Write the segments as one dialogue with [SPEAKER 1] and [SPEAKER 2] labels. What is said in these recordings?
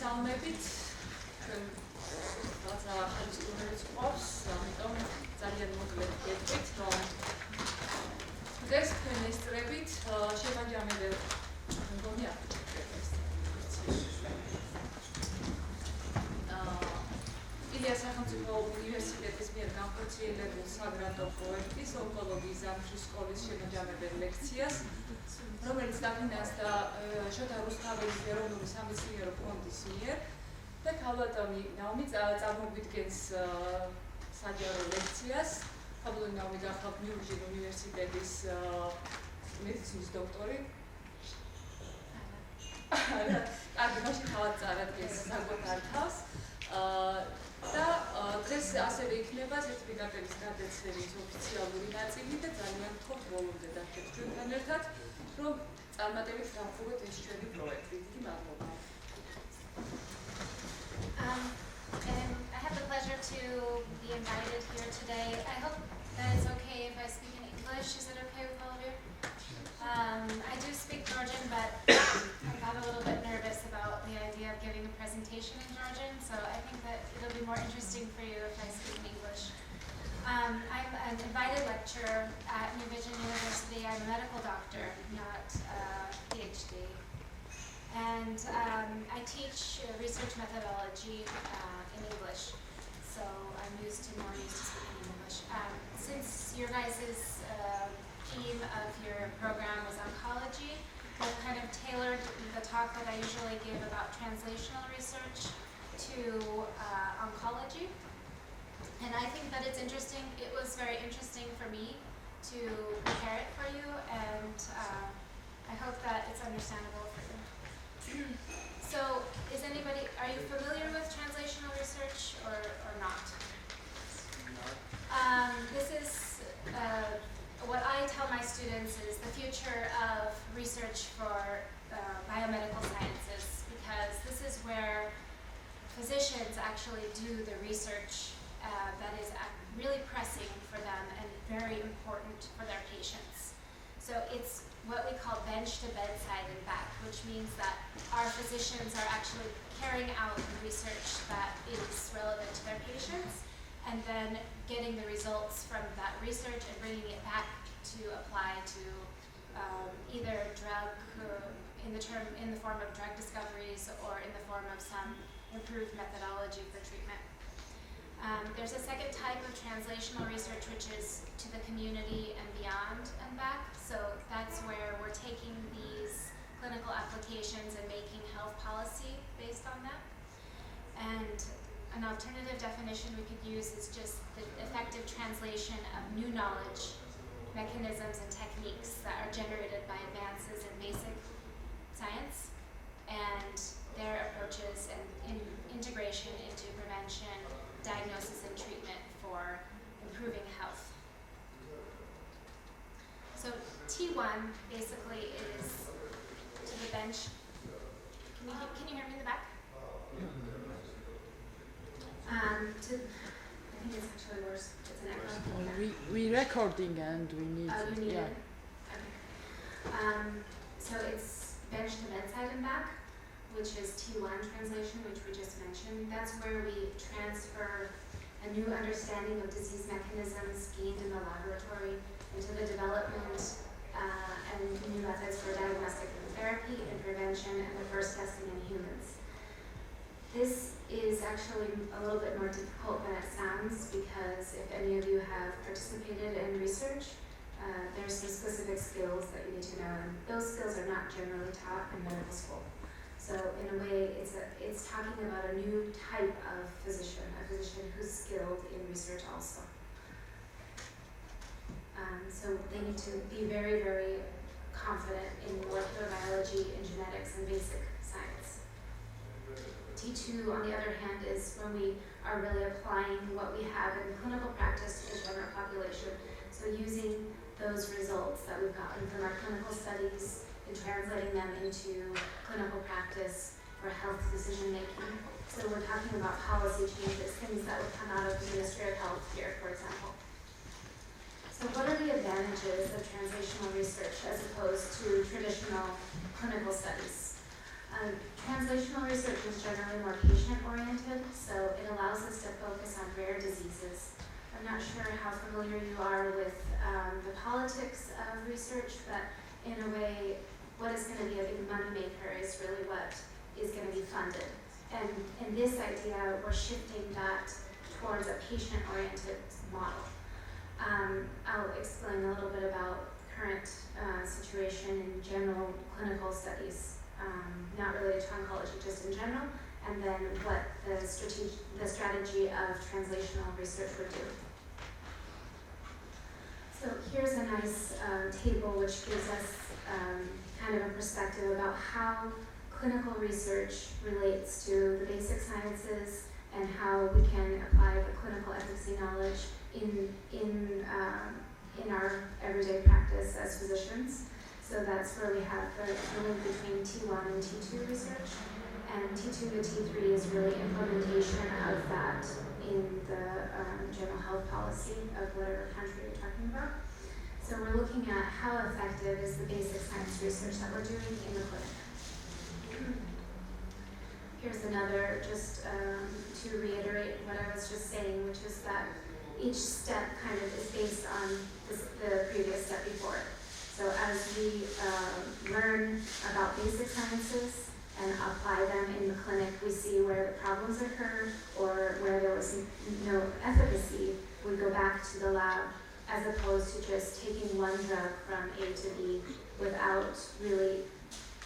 [SPEAKER 1] მოგესალმებით. ჩვენ რაღაცა ახალი სტუდენტიც ყავს, ამიტომ ძალიან მოკლედ გეტყვით, რომ დღეს თქვენ ესწრებით შემაჯამებელ მგონია ილიას სახელმწიფო უნივერსიტეტის მიერ განხორციელებულ საგრანტო პროექტის ონკოლოგიის ზამთრის სკოლის შემაჯამებელ ლექციას, რომელიც დაფინანსდა შოთა რუსთაველის ეროვნული სამეცნიერო ფონდის მიერ და ქალბატონი ნაომი წარმოგვიდგენს საჯარო ლექციას. ქალბატონი ნაომი გახლავთ ნიუ-იორკის უნივერსიტეტის მედიცინის დოქტორი. კარგი, მაშინ თავად წარადგენს საკვეთარ თავს. და დღეს ასევე იქნება სერტიფიკატების გადაცემის ოფიციალური ნაწილი და ძალიან გთხოვთ ბოლომდე დაგჭირთ ჩვენთან ერთად, რომ წარმატებით დავხუროთ ეს ჩვენი პროექტი. დიდი მადლობა.
[SPEAKER 2] And I have the pleasure to be invited here today. I hope that it's okay if I speak in English. Is it okay with all of you? I do speak Georgian, but I got a little bit nervous about the idea of giving a presentation in Georgian, so I think that it'll be more interesting for you if I speak in English. I'm an invited lecturer at New Vision University. I'm a medical doctor, not a PhD. And I teach research methodology in English, so I'm more used to speaking in English. Since your guys' theme of your program was oncology, I've kind of tailored the talk that I usually give about translational research to oncology. And I think that it's interesting. It was very interesting for me to prepare it for you, and I hope that it's understandable for you. So, are you familiar with translational research or not? This is what I tell my students is the future of research for biomedical sciences, because this is where physicians actually do the research that is really pressing for them and very important for their patients. So it's what we call bench to bedside and back, which means that our physicians are actually carrying out the research that is relevant to their patients and then getting the results from that research and bringing it back to apply to either drug in the form of drug discoveries or in the form of some improved methodology for treatment. There's a second type of translational research, which is to the community and beyond and back. So that's where we're taking these clinical applications and making health policy based on that. And an alternative definition we could use is just the effective translation of new knowledge, mechanisms, and techniques that are generated by advances in basic science and their approaches and integration into prevention, diagnosis, and treatment for improving health. So T1 basically is to the bench. Can you hear me in the back? I think it's actually worse. It's an echo.
[SPEAKER 3] We're recording and we need
[SPEAKER 2] you need
[SPEAKER 3] yeah.
[SPEAKER 2] it? Okay. So it's bench to bedside and back, which is T1 translation, which we just mentioned. That's where we transfer a new understanding of disease mechanisms gained in the laboratory into the development and new methods for diagnostic therapy and prevention and the first testing in humans. This is actually a little bit more difficult than it sounds, because if any of you have participated in research, there's some specific skills that you need to know, and those skills are not generally taught in medical school. So in a way, it's talking about a new type of physician, a physician who's skilled in research also. So they need to be very, very confident in molecular biology and genetics and basic science. T2, on the other hand, is when we are really applying what we have in clinical practice to the general population. So using those results that we've gotten from our clinical studies and translating them into clinical practice for health decision making. So we're talking about policy changes, things that would come out of the Ministry of Health here, for example. So what are the advantages of translational research as opposed to traditional clinical studies? Translational research is generally more patient-oriented, so it allows us to focus on rare diseases. I'm not sure how familiar you are with the politics of research, but in a way, what is going to be a big moneymaker is really what is going to be funded. And in this idea, we're shifting that towards a patient-oriented model. I'll explain a little bit about current situation in general clinical studies, not related to oncology, just in general, and then what the strategy of translational research would do. So here's a nice table which gives us kind of a perspective about how clinical research relates to the basic sciences and how we can apply the clinical efficacy knowledge in our everyday practice as physicians. So that's where we have the link between T1 and T2 research. And T2 to T3 is really implementation of that in the general health policy of whatever country you're talking about. So we're looking at how effective is the basic science research that we're doing in the clinic. Here's another, just to reiterate what I was just saying, which is that each step kind of is based on the previous step before it. So as we learn about basic sciences and apply them in the clinic, we see where the problems occur or where there was no efficacy. We go back to the lab as opposed to just taking one drug from A to B without really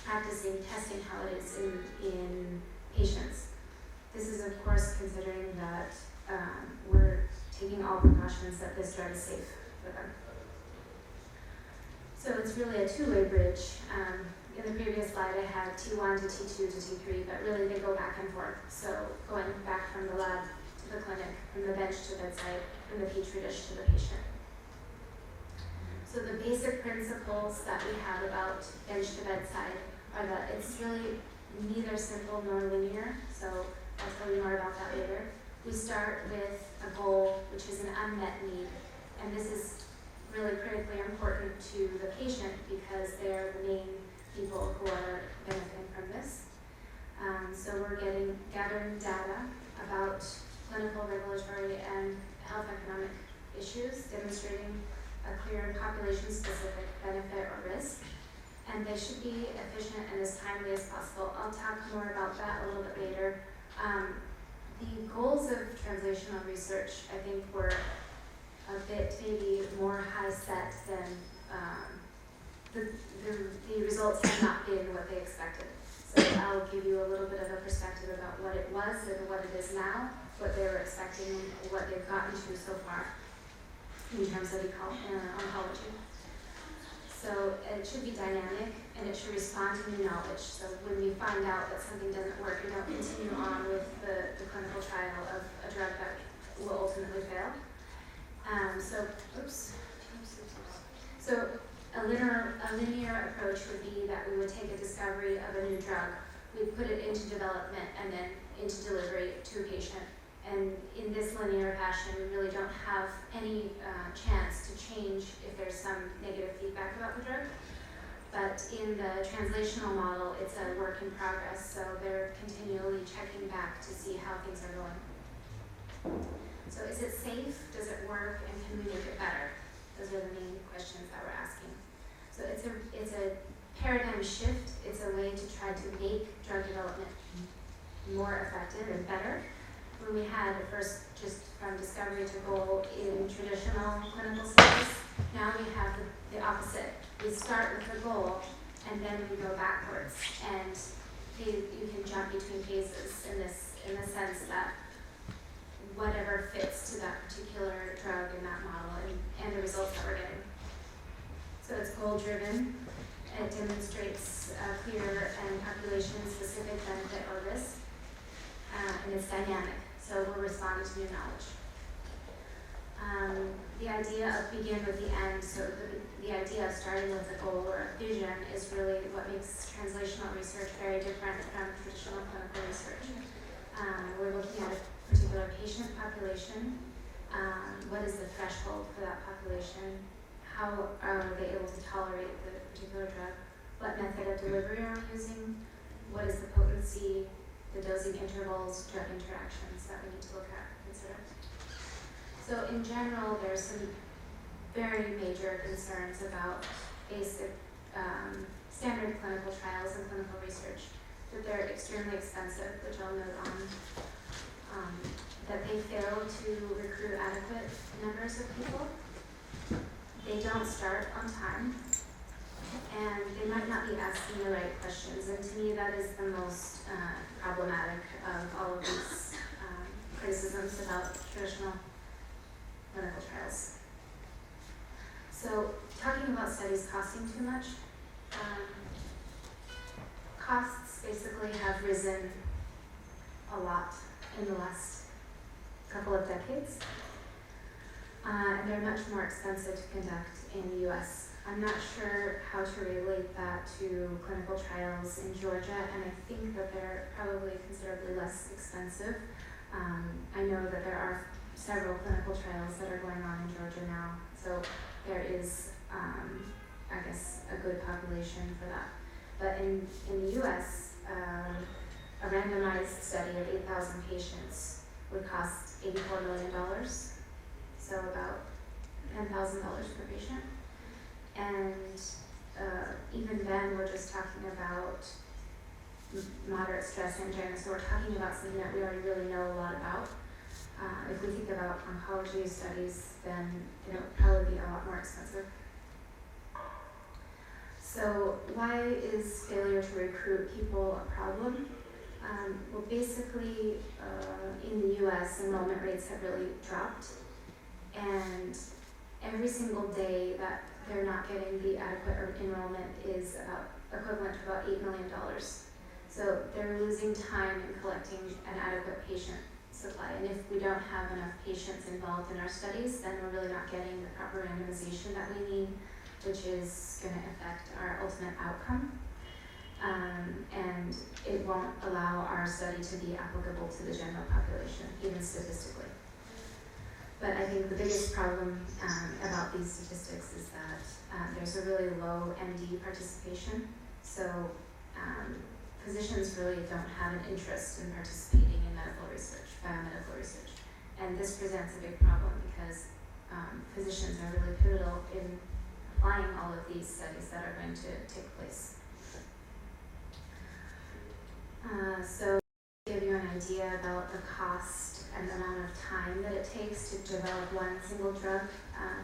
[SPEAKER 2] practicing testing how it is in patients. This is of course considering that we're taking all precautions that this drug is safe for them. So it's really a two-way bridge. In the previous slide I had T1 to T2 to T3, but really they go back and forth. So going back from the lab to the clinic, from the bench to bedside, from the petri dish to the patient. So the basic principles that we have about bench to bedside are that it's really neither simple nor linear, so I'll tell you more about that later. We start with a goal, which is an unmet need, and this is really critically important to the patient because they're the main people who are benefiting from this. So we're gathering data about clinical, regulatory, and health economic issues, demonstrating a clear population-specific benefit or risk, and they should be efficient and as timely as possible. I'll talk more about that a little bit later. The goals of translational research, I think, were a bit maybe more high set than the results have not been what they expected. So I'll give you a little bit of a perspective about what it was and what it is now, what they were expecting, and what they've gotten to so far in terms of oncology. So it should be dynamic and it should respond to new knowledge. So when we find out that something doesn't work, we don't continue on with the clinical trial of a drug that will ultimately fail. So a linear approach would be that we would take a discovery of a new drug, we put it into development and then into delivery to a patient. And in this linear fashion, we really don't have any chance to change if there's some negative feedback about the drug. But in the translational model, it's a work in progress, so they're continually checking back to see how things are going. So is it safe? Does it work? And can we make it better? Those are the main questions that we're asking. So it's a paradigm shift. It's a way to try to make drug development more effective and better. When we had first just from discovery to goal in traditional clinical studies, now we have the opposite. We start with the goal and then we go backwards, and you can jump between phases in the sense that whatever fits to that particular drug in that model and the results that we're getting. So it's goal-driven. It demonstrates a clear and population-specific benefit or risk, and it's dynamic. So we're responding to new knowledge. The idea of begin with the end, so the idea of starting with a goal or a vision is really what makes translational research very different from traditional clinical research. We're looking at a particular patient population. What is the threshold for that population? How are they able to tolerate the particular drug? What method of delivery are we using? what is the potency, the dosing intervals, drug interactions that we need to look at and consider. So in general, there's some very major concerns about basic standard clinical trials and clinical research, that they're extremely expensive, which I'll note on, that they fail to recruit adequate numbers of people. They don't start on time, and they might not be asking the right questions. And to me, that is the most problematic of all of these criticisms about traditional clinical trials. So, talking about studies costing too much, costs basically have risen a lot in the last couple of decades. And they're much more expensive to conduct in the US. I'm not sure how to relate that to clinical trials in Georgia, and I think that they're probably considerably less expensive. I know that there are several clinical trials that are going on in Georgia now, so there is, I guess, a good population for that. But in the US, a randomized study of 8,000 patients would cost $84 million. So about $10,000 per patient. And even then, we're just talking about moderate stress angina. So we're talking about something that we already really know a lot about. If we think about oncology studies, then it'll probably be a lot more expensive. So why is failure to recruit people a problem? Well, basically, in the US, enrollment rates have really dropped. And every single day that they're not getting the adequate enrollment is equivalent to about $8 million. So they're losing time in collecting an adequate patient supply. And if we don't have enough patients involved in our studies, then we're really not getting the proper randomization that we need, which is going to affect our ultimate outcome. And it won't allow our study to be applicable to the general population, even statistically. But I think the biggest problem about these statistics is that there's a really low MD participation. So physicians really don't have an interest in participating in medical research, biomedical research. And this presents a big problem because physicians are really pivotal in applying all of these studies that are going to take place. So to give you an idea about the cost and the amount of time that it takes to develop one single drug,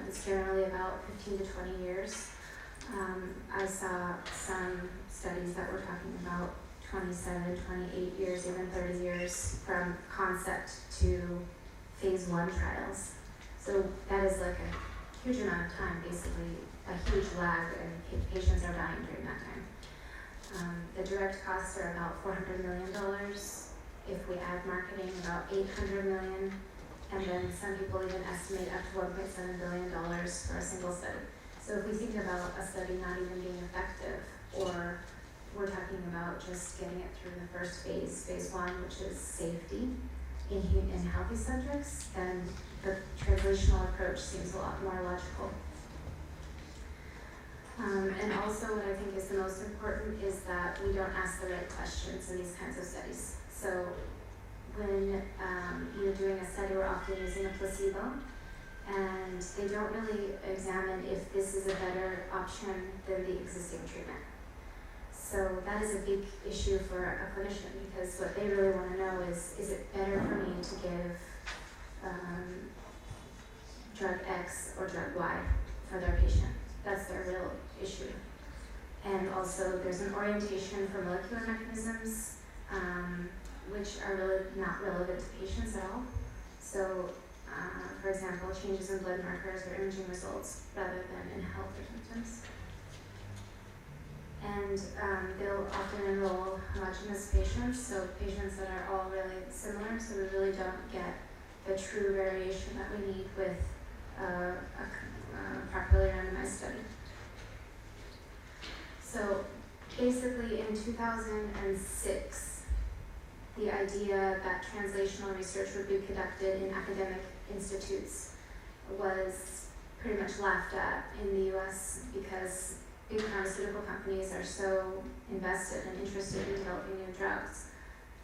[SPEAKER 2] it's generally about 15 to 20 years. I saw some studies that were talking about 27, 28 years, even 30 years from concept to phase 1 trials. So that is like a huge amount of time, basically a huge lag, and patients are dying during that time. The direct costs are about $400 million. If we add marketing, about $800 million, and then some people even estimate up to $1.7 billion for a single study. So if we think about a study not even being effective, or we're talking about just getting it through the first phase, phase 1, which is safety in healthy subjects, then the translational approach seems a lot more logical. And also what I think is the most important is that we don't ask the right questions in these kinds of studies. So when you're doing a study, we're often using a placebo, and they don't really examine if this is a better option than the existing treatment. So that is a big issue for a clinician, because what they really want to know is it better for me to give drug X or drug Y for their patient? That's their real issue. And also there's an orientation for molecular mechanisms, which are really not relevant to patients at all. So, for example, changes in blood markers or imaging results rather than in health or symptoms. And they'll often enroll homogeneous patients, so patients that are all really similar, so we really don't get the true variation that we need with a properly randomized study. So basically in 2006, the idea that translational research would be conducted in academic institutes was pretty much laughed at in the US, because
[SPEAKER 4] big pharmaceutical companies are so invested and interested in developing new drugs,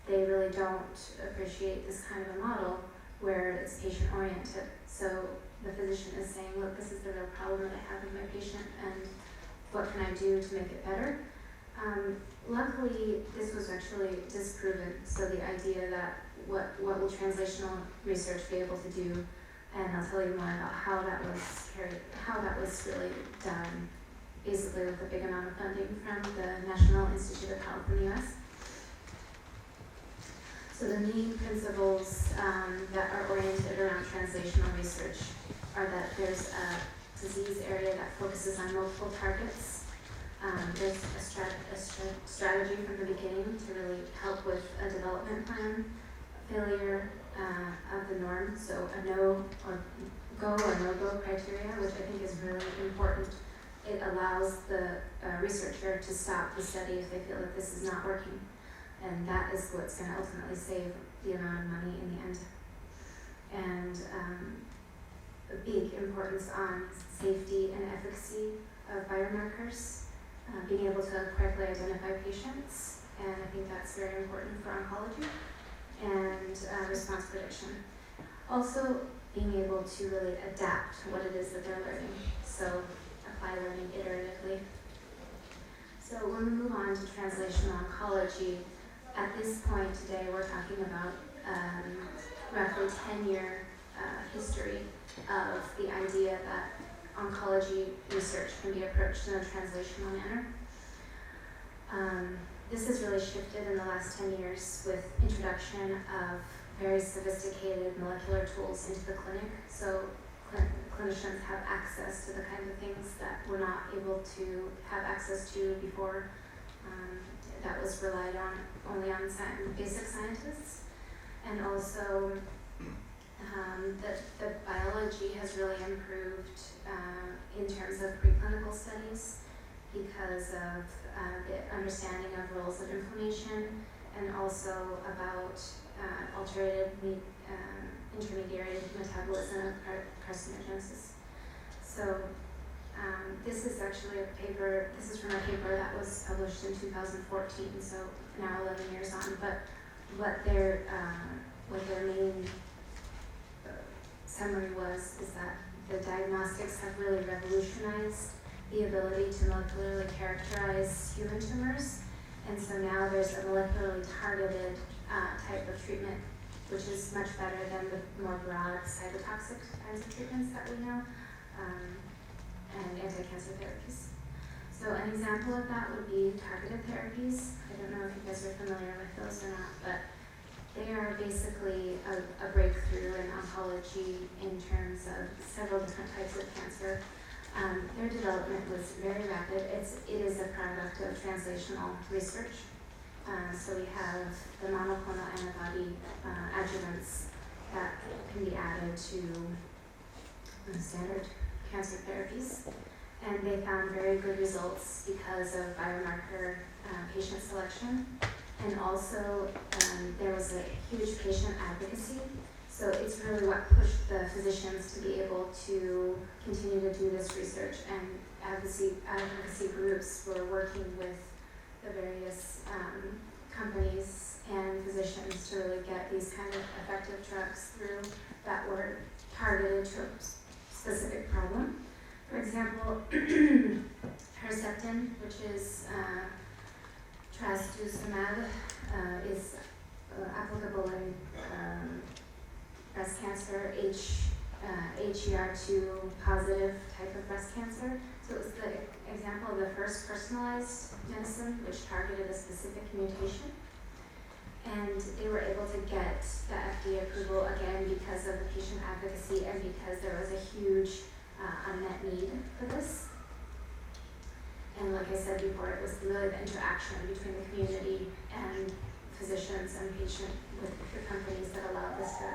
[SPEAKER 4] they really don't appreciate this kind of a model where it's patient-oriented. So the physician is saying, look, this is the real problem that I have with my patient, and what can I do to make it better? Luckily, this was actually disproven. So the idea that what will translational research be able to do, and I'll tell you more about how that was really done, basically with a big amount of funding from the National Institute of Health in the US. So the main principles that are oriented around translational research are that there's a disease area that focuses on multiple targets. There's a strategy from the beginning to really help with a development plan, failure of the norm, so a no or go or no-go criteria, which I think is really important. It allows the researcher to stop the study if they feel that this is not working. And that is what's going to ultimately save the amount of money in the end. And a big importance on safety and efficacy of biomarkers, being able to correctly identify patients, and I think that's very important for oncology, and response prediction. Also, being able to really adapt what it is that they're learning, so apply learning iteratively. So when we move on to translational oncology, at this point today, we're talking about roughly 10-year history of the idea that oncology research can be approached in a translational manner. This has really shifted in the last 10 years with introduction of very sophisticated molecular tools into the clinic. So clinicians have access to the kinds of things that we're not able to have access to before. That was relied on only on basic scientists. And also the biology has really improved in terms of preclinical studies because of the understanding of roles of inflammation, and also about alterated intermediary metabolism of carcinogenesis. So this is actually a paper, this is from a paper that was published in 2014, so now 11 years on, but what their main summary was is that the diagnostics have really revolutionized the ability to molecularly characterize human tumors, and so now there's a molecularly targeted type of treatment, which is much better than the more broad cytotoxic kinds of treatments that we know, and anti-cancer therapies. So an example of that would be targeted therapies. I don't know if you guys are familiar with those or not, but they are basically a breakthrough in oncology in terms of several different types of cancer. Their development was very rapid. It is a product of translational research. So we have the monoclonal antibody adjuvants that can be added to standard cancer therapies. And they found very good results because of biomarker patient selection. And also, there was a huge patient advocacy. So it's really what pushed the physicians to be able to continue to do this research, and advocacy groups were working with the various companies and physicians to really get these kind of effective drugs through that were targeted to a specific problem. For example, Herceptin, which is trastuzumab, is applicable in breast cancer, HER2 positive type of breast cancer. So it was the example of the first personalized medicine which targeted a specific mutation. And they were able to get the FDA approval again because of the patient advocacy and because there was a huge unmet need for this. And like I said before, it was really the interaction between the community and physicians and patient with the companies that allowed this to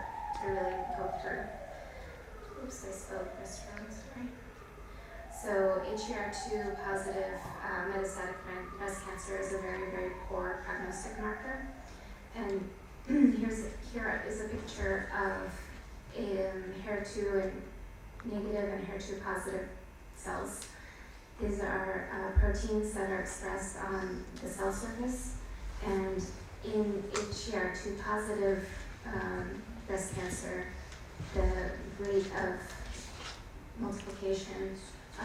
[SPEAKER 4] really go through. Oops, I spelled this wrong, sorry. So HER2 positive metastatic breast cancer is a very, very poor prognostic marker. And here is a picture of HER2 and negative and HER2 positive cells. These are proteins that are expressed on the cell surface, and in HER2 positive breast cancer, the rate of multiplication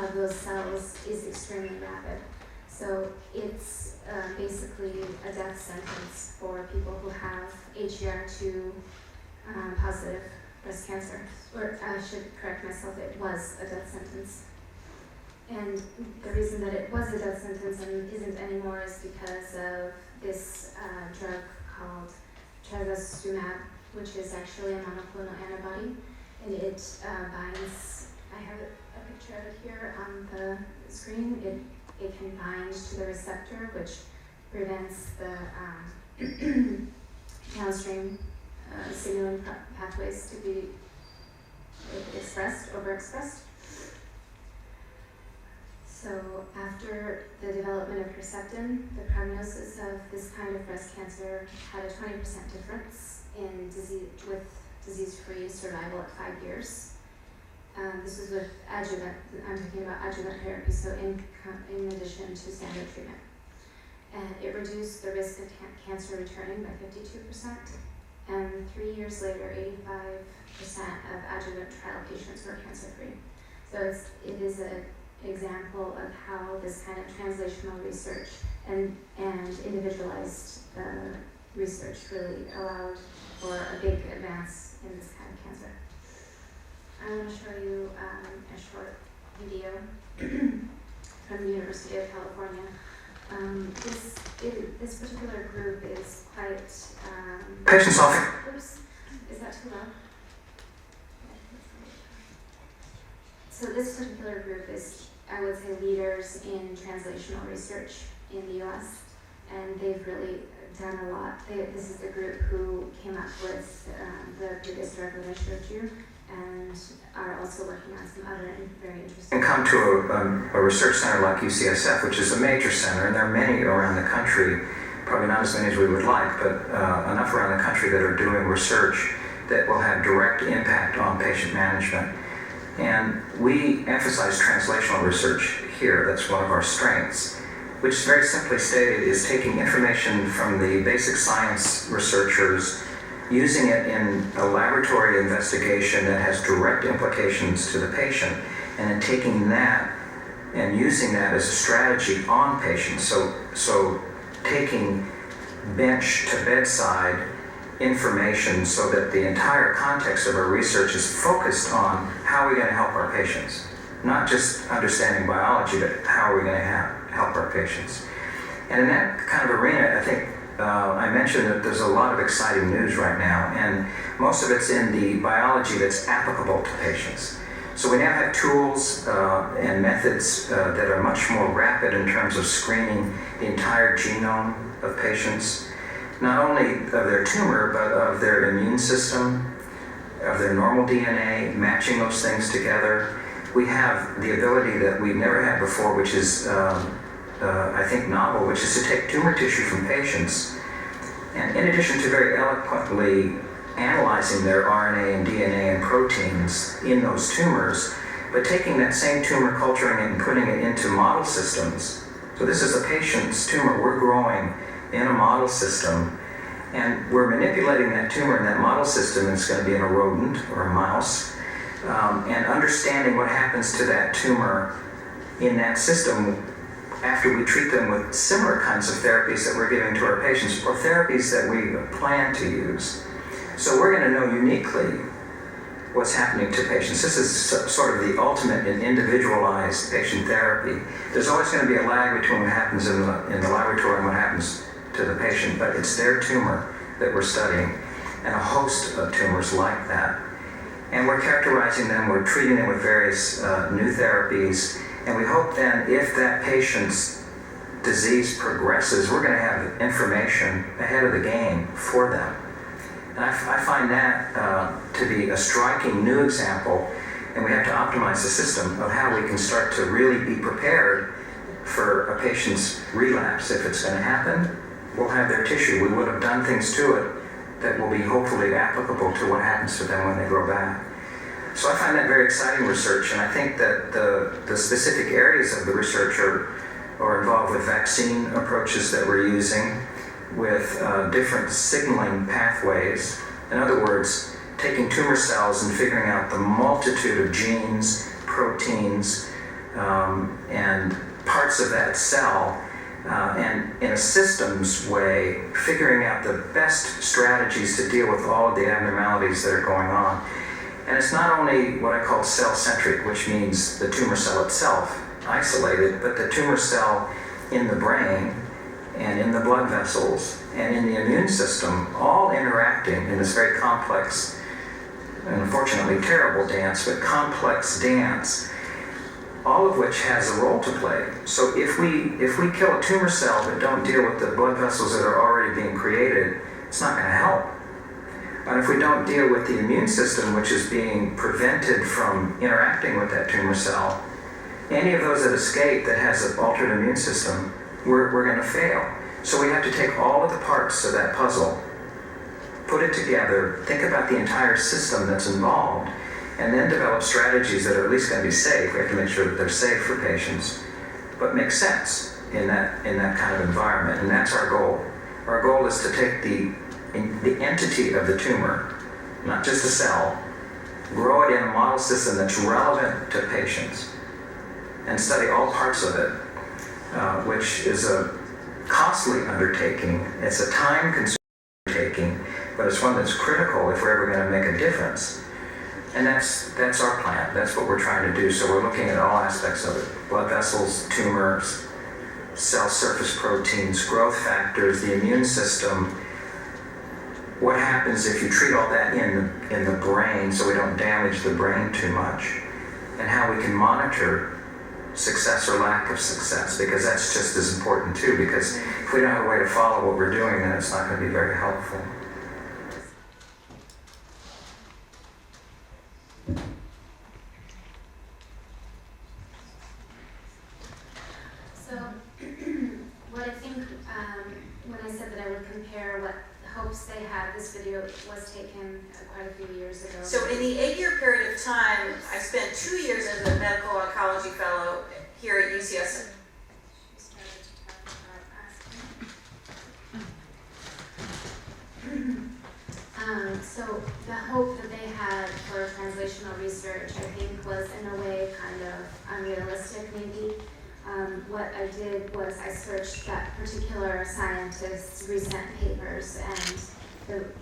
[SPEAKER 4] of those cells is extremely rapid. So it's basically a death sentence for people who have HER2 positive breast cancer. Or I should correct myself, it was a death sentence. And the reason that it was a death sentence and isn't anymore is because of this drug called trastuzumab, which is actually a monoclonal antibody, and it binds, I have a picture of it here on the screen, it can bind to the receptor, which prevents the downstream signaling pathways to be overexpressed. So after the development of Herceptin, the prognosis of this kind of breast cancer had a 20% difference in disease-free survival at 5 years. This was with adjuvant, I'm talking about adjuvant therapy, so in addition to standard treatment. And it reduced the risk of cancer returning by 52%. And 3 years later, 85% of adjuvant trial patients were cancer-free. So it is an example of how this kind of translational research and individualized research really allowed for a big advance in this kind of cancer. I'm going to show you a short video from the University of California. This particular group is quite...
[SPEAKER 5] Patients often...
[SPEAKER 4] Oops, is that too loud? So this particular group is, I would say, leaders in translational research in the US, and they've really done a lot. This is the group who came up with the previous drug that I showed you, and are also working on some other very interesting...
[SPEAKER 5] And come to a research center like UCSF, which is a major center, and there are many around the country, probably not as many as we would like, but enough around the country that are doing research that will have direct impact on patient management. And we emphasize translational research here. That's one of our strengths, which very simply stated is taking information from the basic science researchers, using it in a laboratory investigation that has direct implications to the patient, and then taking that and using that as a strategy on patients. So taking bench to bedside information so that the entire context of our research is focused on how are we going to help our patients. Not just understanding biology, but how are we going to help our patients. And in that kind of arena, I think I mentioned that there's a lot of exciting news right now, and most of it's in the biology that's applicable to patients. So we now have tools and methods that are much more rapid in terms of screening the entire genome of patients, not only of their tumor, but of their immune system, of their normal DNA, matching those things together. We have the ability that we've never had before, which is I think novel, which is to take tumor tissue from patients, and in addition to very eloquently analyzing their RNA and DNA and proteins in those tumors, but taking that same tumor, culturing it and putting it into model systems. So this is a patient's tumor we're growing in a model system, and we're manipulating that tumor in that model system, and it's going to be in a rodent or a mouse, and understanding what happens to that tumor in that system after we treat them with similar kinds of therapies that we're giving to our patients, or therapies that we plan to use. So we're going to know uniquely what's happening to patients. This is sort of the ultimate in individualized patient therapy. There's always going to be a lag between what happens in the laboratory and what happens to the patient, but it's their tumor that we're studying, and a host of tumors like that. And we're characterizing them, we're treating them with various new therapies, and we hope then if that patient's disease progresses, we're going to have information ahead of the game for them. And I find that to be a striking new example, and we have to optimize the system of how we can start to really be prepared for a patient's relapse. If it's going to happen, we'll have their tissue. We would have done things to it that will be hopefully applicable to what happens to them when they grow back. So I find that very exciting research, and I think that the specific areas of the research are involved with vaccine approaches that we're using, with different signaling pathways. In other words, taking tumor cells and figuring out the multitude of genes, proteins, and parts of that cell, and in a systems way, figuring out the best strategies to deal with all of the abnormalities that are going on. And it's not only what I call cell-centric, which means the tumor cell itself isolated, but the tumor cell in the brain and in the blood vessels and in the immune system, all interacting in this very complex, and unfortunately terrible dance, but complex dance, all of which has a role to play. So if we kill a tumor cell but don't deal with the blood vessels that are already being created, it's not going to help. And if we don't deal with the immune system, which is being prevented from interacting with that tumor cell, any of those that escape that has an altered immune system, we're going to fail. So we have to take all of the parts of that puzzle, put it together, think about the entire system that's involved, and then develop strategies that are at least going to be safe. We have to make sure that they're safe for patients, but make sense in that kind of environment. And that's our goal. Our goal is to take the entity of the tumor, not just a cell, grow it in a model system that's relevant to patients, and study all parts of it, which is a costly undertaking. It's a time-consuming undertaking, but it's one that's critical if we're ever going to make a difference. And that's our plan. That's what we're trying to do. So we're looking at all aspects of it: blood vessels, tumors, cell surface proteins, growth factors, the immune system. What happens if you treat all that in the brain so we don't damage the brain too much, and how we can monitor success or lack of success, because that's just as important too, because if we don't have a way to follow what we're doing, then it's not going to be very helpful.
[SPEAKER 4] So what I think, when I said that I would compare what hopes they had, this video was taken quite a few years ago.
[SPEAKER 6] So in the 8-year period of time, I spent 2 years as a medical oncology fellow here at UCSF.
[SPEAKER 4] She started to talk about asking. So the hope that they had for translational research, I think, was in a way kind of unrealistic maybe. What I did was I searched that particular scientist's recent papers, and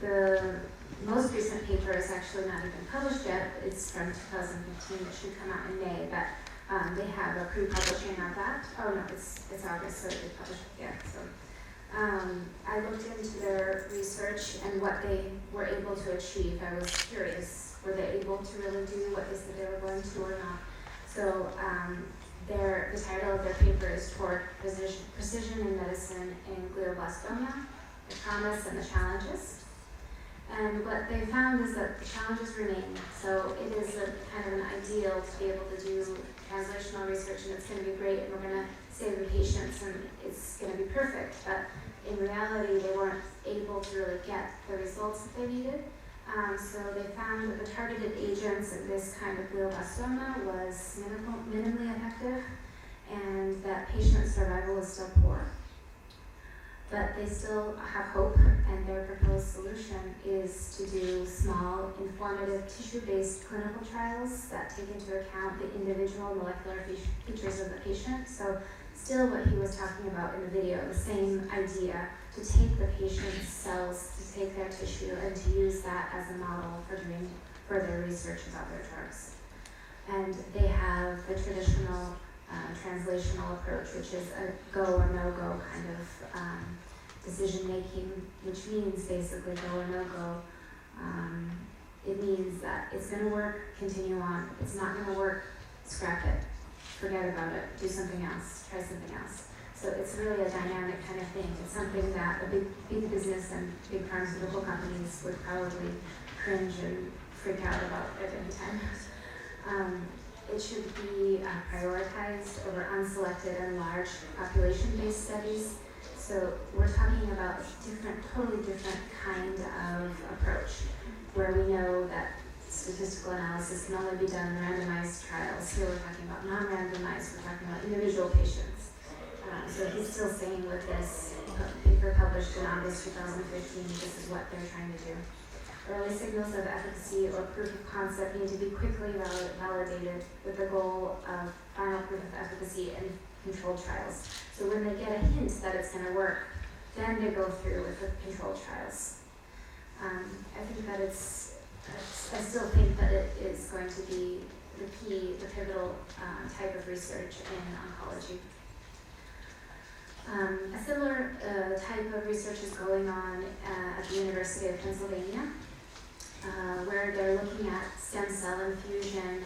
[SPEAKER 4] the most recent paper is actually not even published yet. It's from 2015. It should come out in May, but they have a pre-publishing of that. Oh no, it's August, so they published it yet. So I looked into their research and what they were able to achieve. I was curious, were they able to really do what they said they were going to or not? So the title of their paper is Toward Precision in Medicine in Glioblastoma, the Promise and the Challenges. And what they found is that the challenges remain. So it is a kind of an ideal to be able to do translational research, and it's going to be great, and we're going to save the patients, and it's going to be perfect. But in reality, they weren't able to really get the results that they needed. So they found that the targeted agents in this kind of glioblastoma was minimally effective, and that patient survival is still poor. But they still have hope, and their proposed solution is to do small, informative, tissue-based clinical trials that take into account the individual molecular features of the patient. So still what he was talking about in the video, the same idea, to take the patient's cells, to take their tissue, and to use that as a model for doing further research about their drugs. And they have the traditional translational approach, which is a go or no-go kind of decision-making, which means basically go or no-go. It means that it's going to work, continue on. It's not going to work, scrap it, forget about it, do something else, try something else. So it's really a dynamic kind of thing. It's something that a big business and big pharmaceutical companies would probably cringe and freak out about at any time. It should be prioritized over unselected and large population-based studies. So we're talking about a totally different kind of approach, where we know that statistical analysis can only be done in randomized trials. Here we're talking about non-randomized, we're talking about individual patients. So he's still saying with this paper published in August 2015, this is what they're trying to do. Early signals of efficacy or proof of concept need to be quickly validated with the goal of final proof of efficacy in controlled trials. So when they get a hint that it's going to work, then they go through with the controlled trials. I think that I still think that it is going to be the key, the pivotal type of research in oncology. A similar type of research is going on at the University of Pennsylvania, where they're looking at stem cell infusion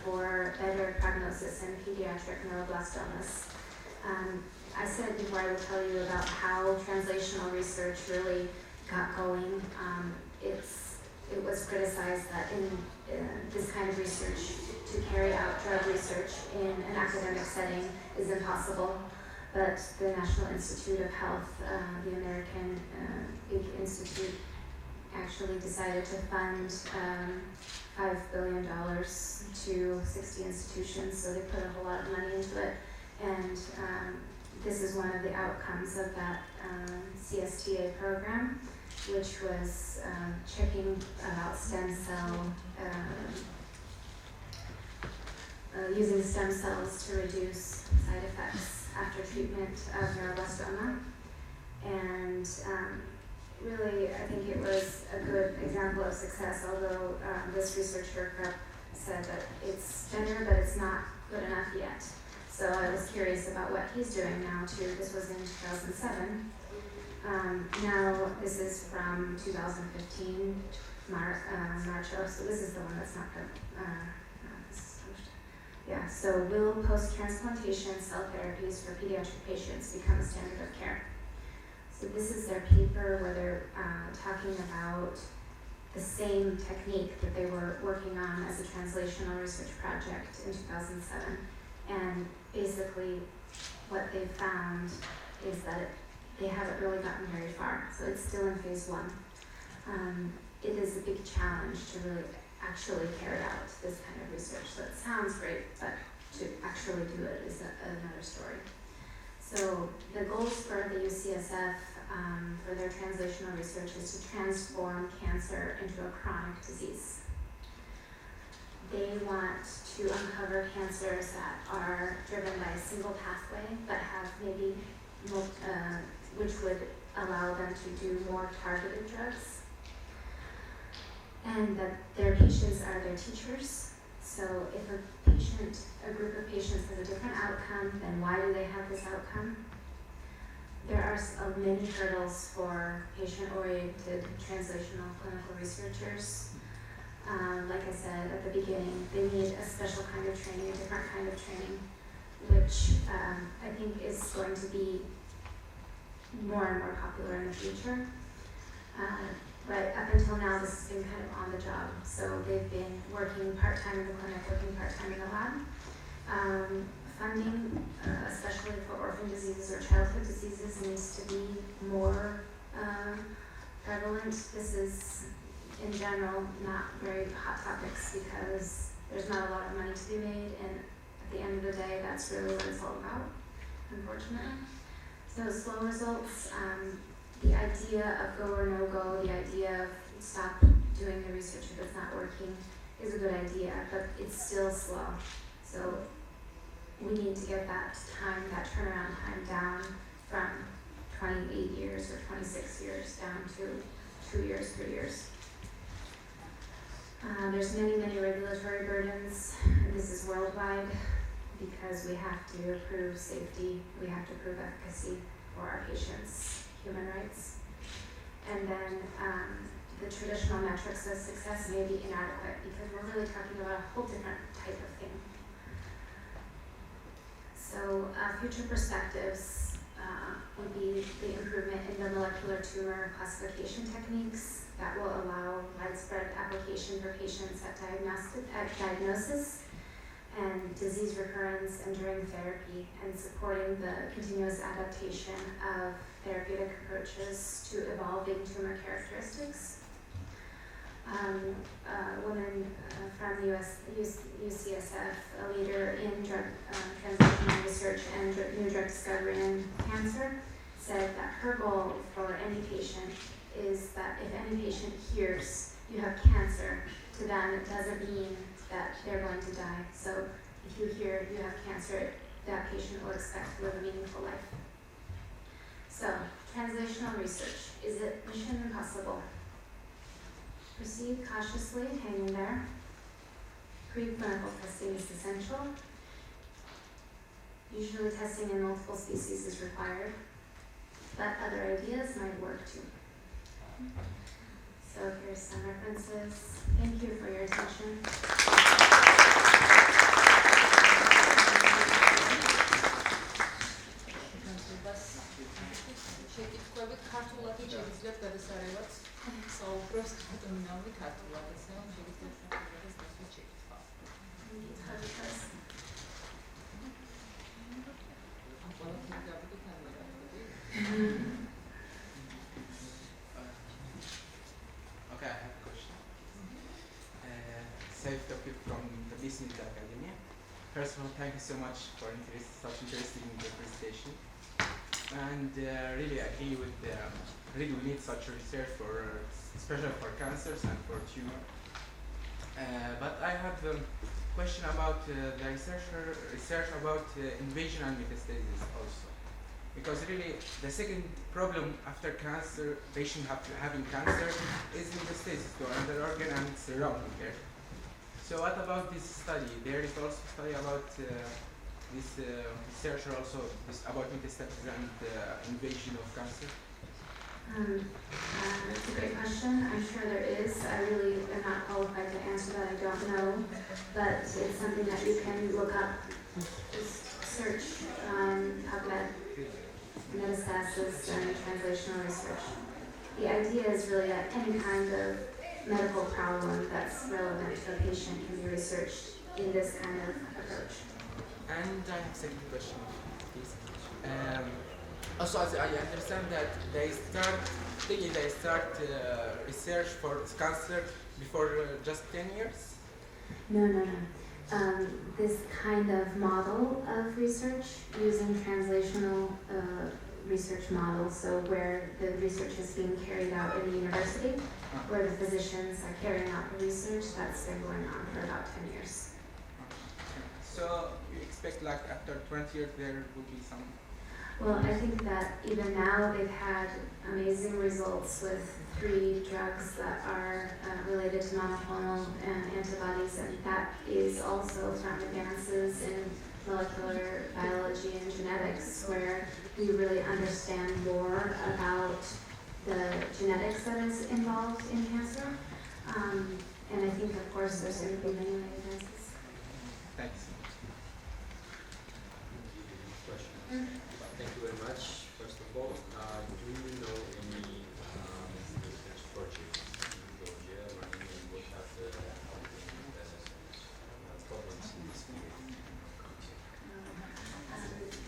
[SPEAKER 4] for better prognosis in pediatric neuroblastomas. I said before I would tell you about how translational research really got going. It was criticized that in this kind of research, to carry out drug research in an academic setting is impossible. But the National Institute of Health, the American big institute, actually decided to fund $5 billion to 60 institutions, so they put a whole lot of money into it. And this is one of the outcomes of that CSTA program, which was checking about stem cell, using stem cells to reduce side effects after treatment of neuroblastoma. And really, I think it was a good example of success, although this researcher said that it's better, but it's not good enough yet. So I was curious about what he's doing now too. This was in 2007. Now this is from 2015, March, so this is the one that's not good. Yeah, so will post-transplantation cell therapies for pediatric patients become a standard of care? So this is their paper where they're talking about the same technique that they were working on as a translational research project in 2007. And basically what they found is that they haven't really gotten very far. So it's still in phase 1. It is a big challenge to really actually carry out this kind of research. So it sounds great, but to actually do it is another story. So the goals for the UCSF for their translational research is to transform cancer into a chronic disease. They want to uncover cancers that are driven by a single pathway, but have maybe, which would allow them to do more targeted drugs. And that their patients are their teachers. So if a group of patients has a different outcome, then why do they have this outcome? There are many hurdles for patient-oriented translational clinical researchers. Like I said at the beginning, they need a special kind of training, a different kind of training, which I think is going to be more and more popular in the future. But up until now, this has been kind of on the job. So they've been working part-time in the clinic, working part-time in the lab. Funding, especially for orphan diseases or childhood diseases, needs to be more prevalent. This is, in general, not very hot topics because there's not a lot of money to be made, and at the end of the day, that's really what it's all about, unfortunately. So slow results. The idea of go or no go, the idea of stop doing the research if it's not working is a good idea, but it's still slow. So we need to get that time, that turnaround time down from 28 years or 26 years down to 2 years, 3 years. There's many regulatory burdens. This is worldwide because we have to prove safety, we have to prove efficacy for our patients. Human rights. And then the traditional metrics of success may be inadequate because we're really talking about a whole different type of thing. So future perspectives would be the improvement in the molecular tumor classification techniques that will allow widespread application for patients at diagnosis and disease recurrence and during therapy, and supporting the continuous adaptation of therapeutic approaches to evolving tumor characteristics. woman from UCSF, a leader in drug translational research and new drug discovery in cancer, said that her goal for any patient is that if any patient hears you have cancer, to them it doesn't mean that they're going to die. So if you hear you have cancer, that patient will expect to live a meaningful life. So, translational research, is it mission impossible? Proceed cautiously, hang in there. Preclinical testing is essential. Usually testing in multiple species is required, but other ideas might work too. So here's some references. Thank you for your attention.
[SPEAKER 1] შეკითხვებით ქართულად შეგიძლიათ გადასარევად საუბროს ნაომი ქართულად, ესე რომ შეგიძლიათ საქართველოს დასვით შეკითხვა. ამ ყველაფერი გავიგეთ ან არა?
[SPEAKER 7] Okay, I have a question. Safe topic from the Business Academy. First of all, thank you so much for such interesting presentation. And really I agree with really we need such research for especially for cancers and for tumor. But I have a question about the research about invasion and metastasis also, because really the second problem after cancer, patient having cancer, is metastasis to another organ and surrounding area. So what about this study? There is also a study about this research also about metastasis and invasion of cancer?
[SPEAKER 4] That's a great question. I'm sure there is. I really am not qualified to answer that. I don't know. But it's something that you can look up. Just search PubMed, metastasis, and translational research. The idea is really that any kind of medical problem that's relevant to a patient can be researched in this kind of approach.
[SPEAKER 7] And I have a second question, please. Also, as I understand that they start research for cancer before just 10 years?
[SPEAKER 4] No. This kind of model of research using translational research models, so where the research is being carried out in the university, where the physicians are carrying out the research, that's been going on for about 10 years.
[SPEAKER 7] So you expect like after 20 years there will be some?
[SPEAKER 4] Well, I think that even now they've had amazing results with 3 drugs that are related to monoclonal antibodies, and that is also from advances in molecular biology and genetics, where we really understand more about the genetics that is involved in cancer. And I think, of course, there's going to be many advances.
[SPEAKER 7] Thanks.
[SPEAKER 8] Thank you very much. First of all, do you know any research projects in Georgia running, and what are the problems in this field?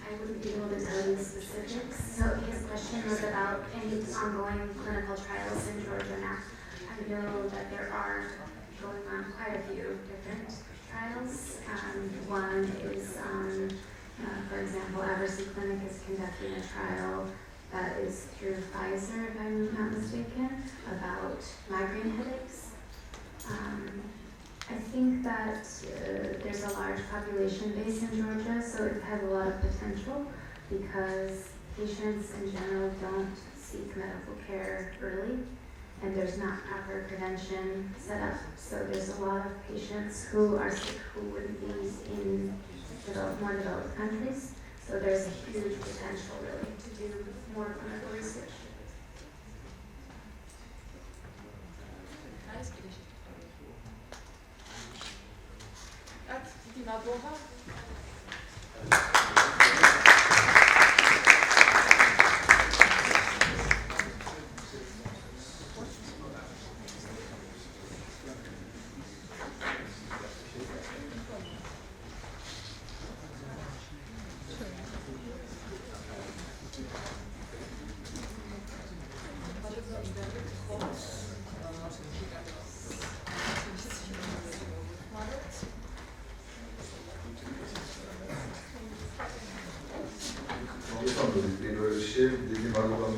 [SPEAKER 4] I wouldn't be able to tell you specifics. So his question was about any ongoing clinical trials in Georgia now. I know that there are going on quite a few different trials. One is for example, Eversea Clinic is conducting a trial that is through Pfizer, if I'm not mistaken, about migraine headaches. I think that there's a large population base in Georgia, so it has a lot of potential because patients in general don't seek medical care early, and there's not proper prevention set up. So there's a lot of patients who are sick who wouldn't be in more developed countries. So there's a huge potential really to do more clinical research.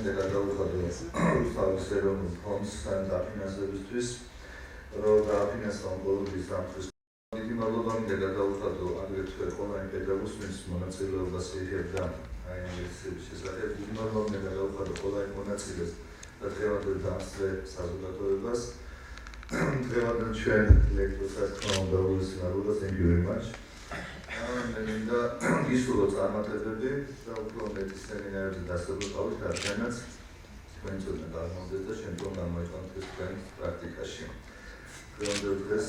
[SPEAKER 9] მინდა გადავუხადო რუსთავის ეროვნულ ფონდსთან დაფინანსებისთვის, რომ დააფინანსა ონკოლოგიის ზამთრის. დიდი მადლობა მინდა გადავუხადო აგრეთვე ყველა იმ პედაგოგს, ვინც მონაწილეობას იღებდა აი ამ ლექციების შესახებ. დიდი მადლობა მინდა გადავუხადო ყველა იმ მონაწილეს და დღევანდელ დამსწრე საზოგადოებას. დღევანდელ ჩვენ ლექტორს თქმა უნდა უზრუნველყოფს. Thank you very much. მე მინდა გისურვო წარმატებები და უფრო მეტი სემინარებზე დასაბრუნდებით, რადგანაც თქვენ ცოტა გამოვიდეს და შემდგომ გამოიყვანოთ ეს თქვენ პრაქტიკაში. დღევანდელ დღეს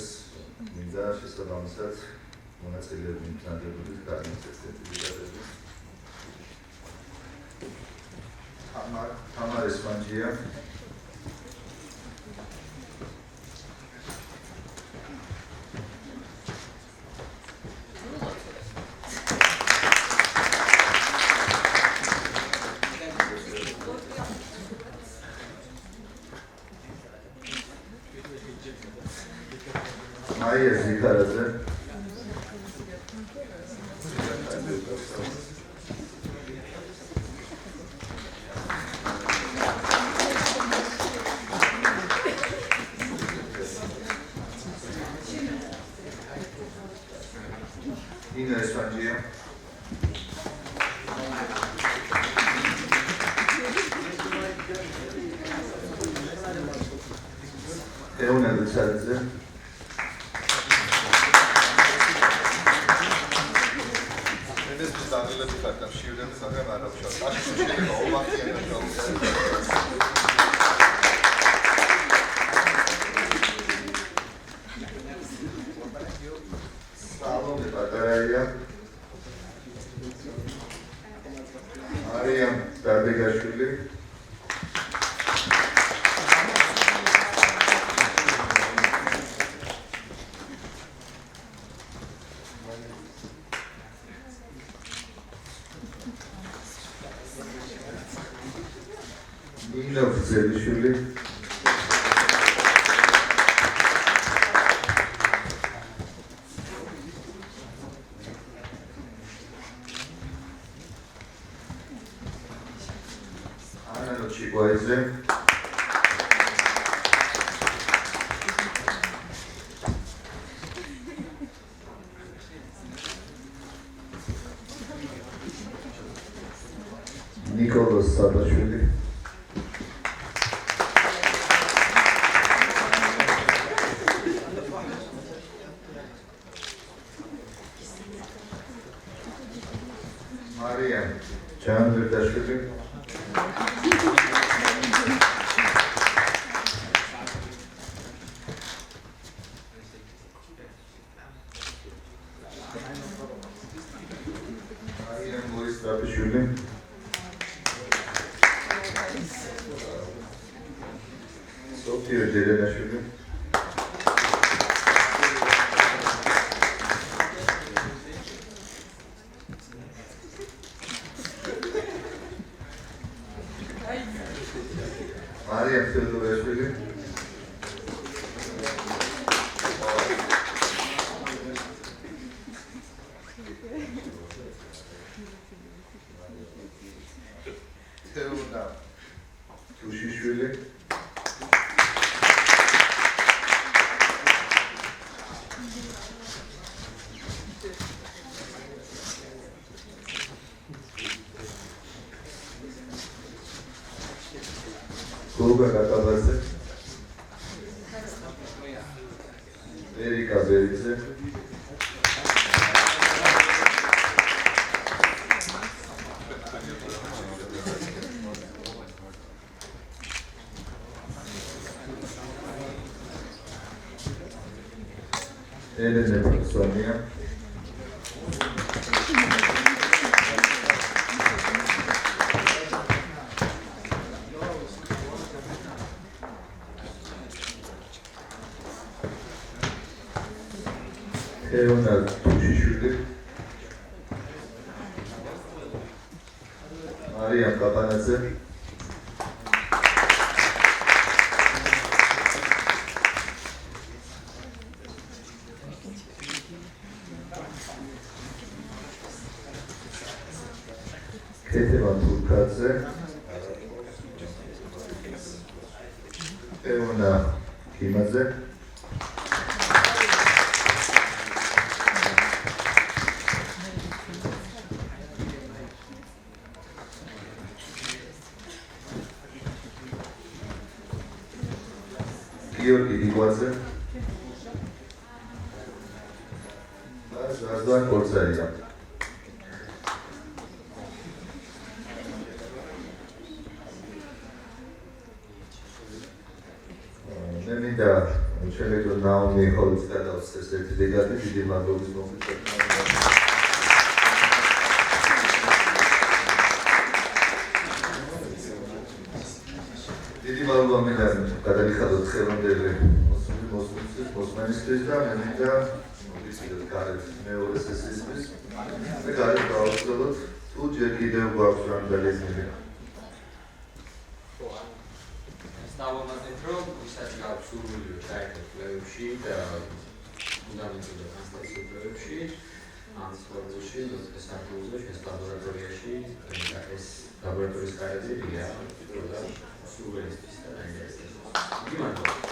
[SPEAKER 9] მინდა შესაბამისად მონაწილეები მიტანდებოდეთ განიცდეთ სერტიფიკატები. თამარ ესმანჯია. Maia Zikaradze. Nina Espangia. Euna Zikaradze. ხევნა იმაზე გიორგი ივაძე ზაზდან კორცაია მე მინდა შევეძლო Naomi Hoyle-ს გადავსწრეს ერთი დეგადი დიდი მადლობის მომწესრიგებლად დიდი მადლობა მინდა გადავიხადოთ ხელმძღვანელი მოსმენისთვის და მე მინდა მოვიცილოთ გარეთ მეორე სესიისთვის მე გარეთ გავაგრძელოთ თუ ჯერ კიდევ გვაქვს რამდენი მიზნები
[SPEAKER 8] დავამატეთ რომ ვისაც გაქვს სურვილი წაიკითხა კვლევებში და ფუნდამენტური ტრანსლაციის კვლევებში ამ სკოლაში საფუძვლზე შეს ლაბორატორიაში ეს ლაბორატორიის კარები რია და სურვილისთვის და დაინტერესებისთვის.